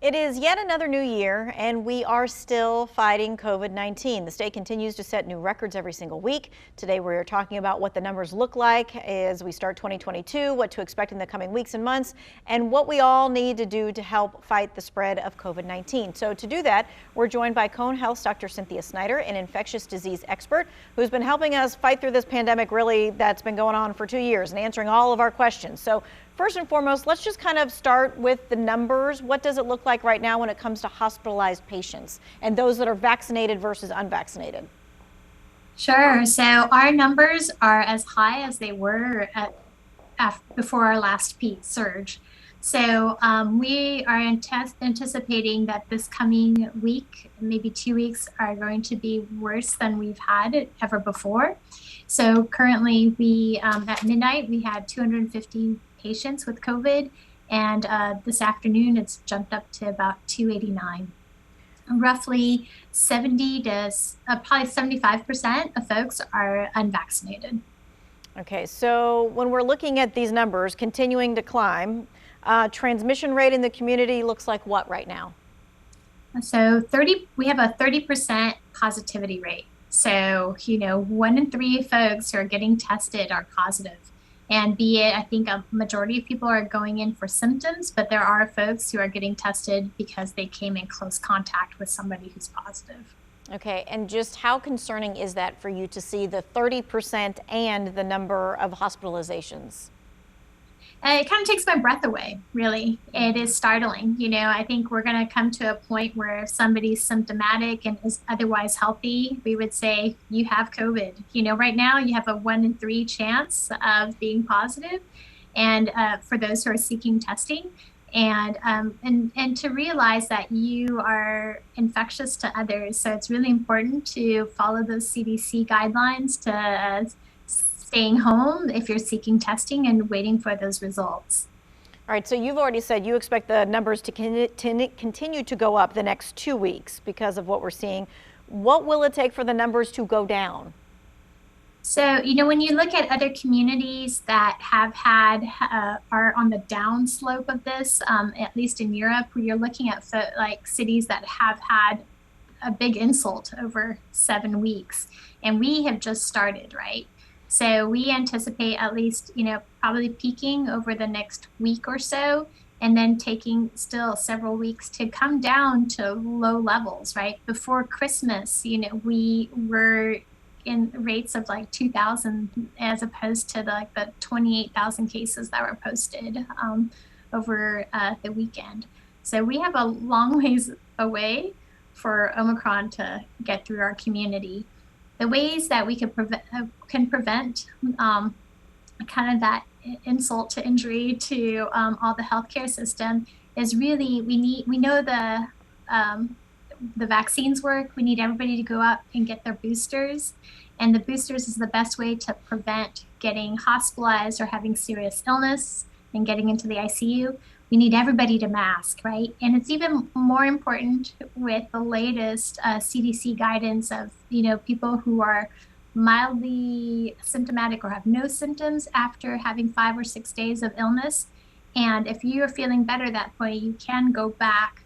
It is yet another new year, and we are still fighting COVID-19. The state continues to set new records every single week. Today, we're talking about what the numbers look like as we start 2022, what to expect in the coming weeks and months, and what we all need to do to help fight the spread of COVID-19. So to do that, we're joined by Cone Health's Dr. Cynthia Snider, an infectious disease expert who's been helping us fight through this pandemic that's been going on for 2 years and answering all of our questions. So first and foremost, let's just kind of start with the numbers. What does it look like right now when it comes to hospitalized patients and those that are vaccinated versus unvaccinated? Sure. So our numbers are as high as they were before our last peak surge. So we are anticipating that this coming week, maybe 2 weeks, are going to be worse than we've had ever before. So currently, at midnight, we had 250 patients with COVID, and this afternoon it's jumped up to about 289. Roughly 70 to probably 75% of folks are unvaccinated. Okay, so when we're looking at these numbers continuing to climb, transmission rate in the community looks like what right now? So we have a 30% positivity rate. So, 1 in 3 folks who are getting tested are positive. And I think a majority of people are going in for symptoms, but there are folks who are getting tested because they came in close contact with somebody who's positive. Okay, and just how concerning is that for you to see the 30% and the number of hospitalizations? It kind of takes my breath away, really. It is startling. I think we're going to come to a point where if somebody's symptomatic and is otherwise healthy, we would say, you have COVID. Right now you have a 1 in 3 chance of being positive, and for those who are seeking testing, and to realize that you are infectious to others. So it's really important to follow those CDC guidelines to staying home if you're seeking testing and waiting for those results. All right, so you've already said you expect the numbers to continue to go up the next 2 weeks because of what we're seeing. What will it take for the numbers to go down? So, when you look at other communities that are on the down slope of this, at least in Europe, where you're looking at like cities that have had a big insult over 7 weeks, and we have just started, right? So we anticipate at least, probably peaking over the next week or so, and then taking still several weeks to come down to low levels, right? Before Christmas, we were in rates of like 2,000 as opposed to the 28,000 cases that were posted over the weekend. So we have a long ways away for Omicron to get through our community. The ways that we can prevent kind of that insult to injury to all the healthcare system is really we know the vaccines work. We need everybody to go out and get their boosters, and the boosters is the best way to prevent getting hospitalized or having serious illness and getting into the ICU. We need everybody to mask, right? And it's even more important with the latest CDC guidance of, people who are mildly symptomatic or have no symptoms after having 5 or 6 days of illness. And if you are feeling better at that point, you can go back,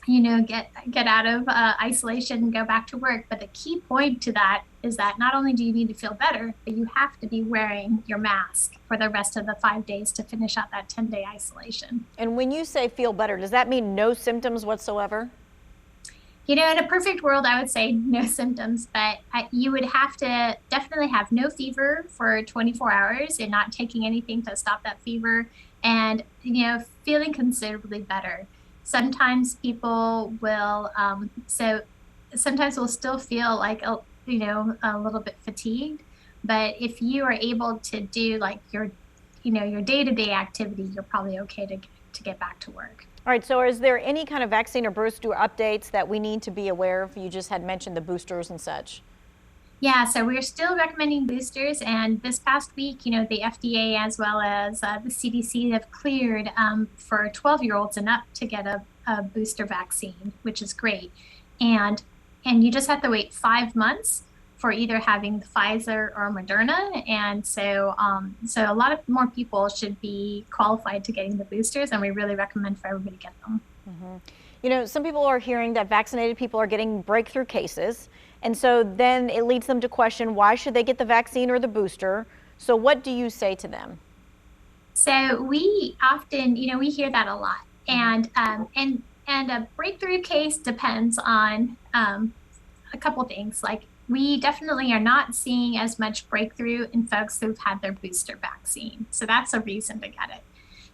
get out of isolation and go back to work. But the key point to that is that not only do you need to feel better, but you have to be wearing your mask for the rest of the 5 days to finish out that 10-day isolation. And when you say feel better, does that mean no symptoms whatsoever? In a perfect world, I would say no symptoms, but you would have to definitely have no fever for 24 hours and not taking anything to stop that fever, and, feeling considerably better. Sometimes people will, sometimes we'll still feel like, a little bit fatigued, but if you are able to do like your day-to-day activity, you're probably okay to get back to work. All right, so is there any kind of vaccine or booster updates that we need to be aware of? You just had mentioned the boosters and such. Yeah, so we're still recommending boosters, and this past week, the FDA as well as the CDC have cleared for 12-year-olds and up to get a booster vaccine, which is great. And you just have to wait 5 months for either having the Pfizer or Moderna. And so a lot of more people should be qualified to getting the boosters, and we really recommend for everybody to get them. You know, some people are hearing that vaccinated people are getting breakthrough cases, and so then it leads them to question, why should they get the vaccine or the booster? So what do you say to them? So we often, we hear that a lot, and a breakthrough case depends on a couple things. Like, we definitely are not seeing as much breakthrough in folks who've had their booster vaccine. So that's a reason to get it.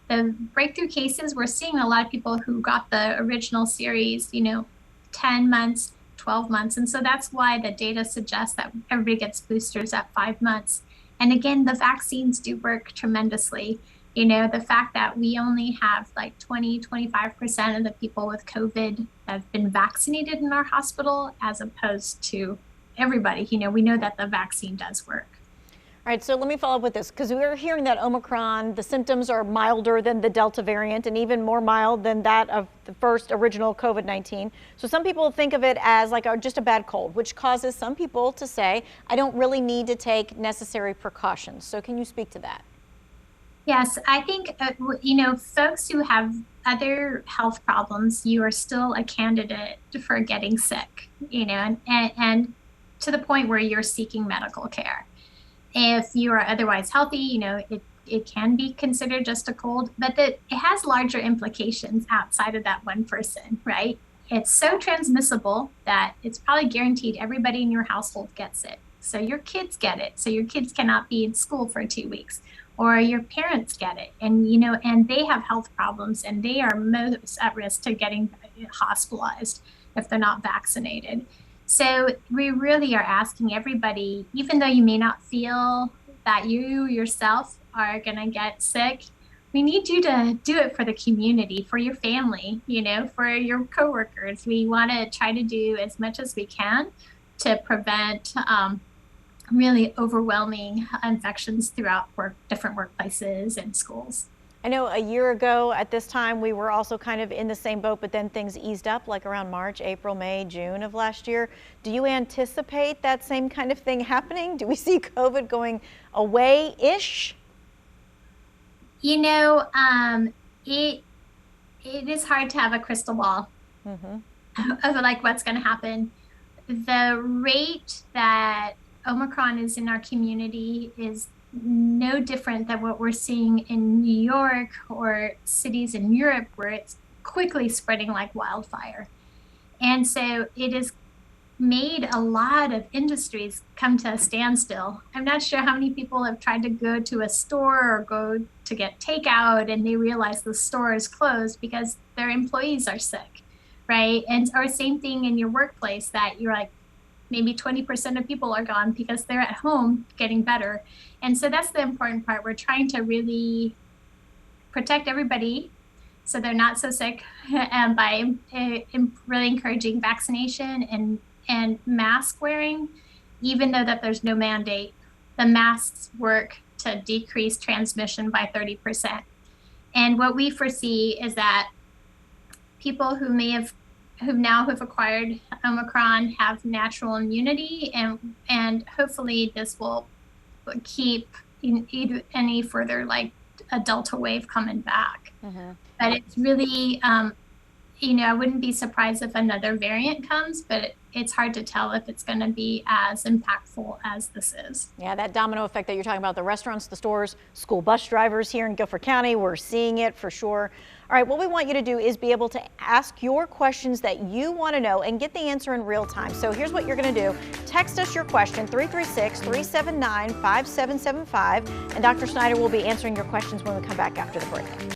The breakthrough cases, we're seeing a lot of people who got the original series, 10 months, 12 months. And so that's why the data suggests that everybody gets boosters at 5 months. And again, the vaccines do work tremendously. The fact that we only have like 25% of the people with COVID that have been vaccinated in our hospital, as opposed to everybody, we know that the vaccine does work. All right, so let me follow up with this, because we are hearing that Omicron, the symptoms are milder than the Delta variant and even more mild than that of the first original COVID-19. So some people think of it as like just a bad cold, which causes some people to say, I don't really need to take necessary precautions. So can you speak to that? Yes, I think, folks who have other health problems, you are still a candidate for getting sick, and to the point where you're seeking medical care. If you are otherwise healthy, it can be considered just a cold, but it has larger implications outside of that one person, right? It's so transmissible that it's probably guaranteed everybody in your household gets it. So your kids get it. So your kids cannot be in school for 2 weeks, or your parents get it. And, and they have health problems, and they are most at risk to getting hospitalized if they're not vaccinated. So we really are asking everybody, even though you may not feel that you yourself are going to get sick, we need you to do it for the community, for your family, for your coworkers. We want to try to do as much as we can to prevent really overwhelming infections throughout different workplaces and schools. I know a year ago at this time, we were also kind of in the same boat, but then things eased up like around March, April, May, June of last year. Do you anticipate that same kind of thing happening? Do we see COVID going away-ish? It is hard to have a crystal ball of like what's going to happen. The rate that Omicron is in our community is no different than what we're seeing in New York or cities in Europe, where it's quickly spreading like wildfire. And so it has made a lot of industries come to a standstill. I'm not sure how many people have tried to go to a store or go to get takeout, and they realize the store is closed because their employees are sick, right? And or same thing in your workplace, that you're like, maybe 20% of people are gone because they're at home getting better. And so that's the important part. We're trying to really protect everybody so they're not so sick, and by really encouraging vaccination and mask wearing, even though that there's no mandate. The masks work to decrease transmission by 30%. And what we foresee is that people who now have acquired Omicron have natural immunity, and hopefully this will keep any further like a Delta wave coming back. But it's really, I wouldn't be surprised if another variant comes, but it's hard to tell if it's going to be as impactful as this is. Yeah, that domino effect that you're talking about, the restaurants, the stores, school bus drivers here in Guilford County, we're seeing it for sure. All right, what we want you to do is be able to ask your questions that you want to know and get the answer in real time. So here's what you're going to do. Text us your question, 336-379-5775, and Dr. Snider will be answering your questions when we come back after the break.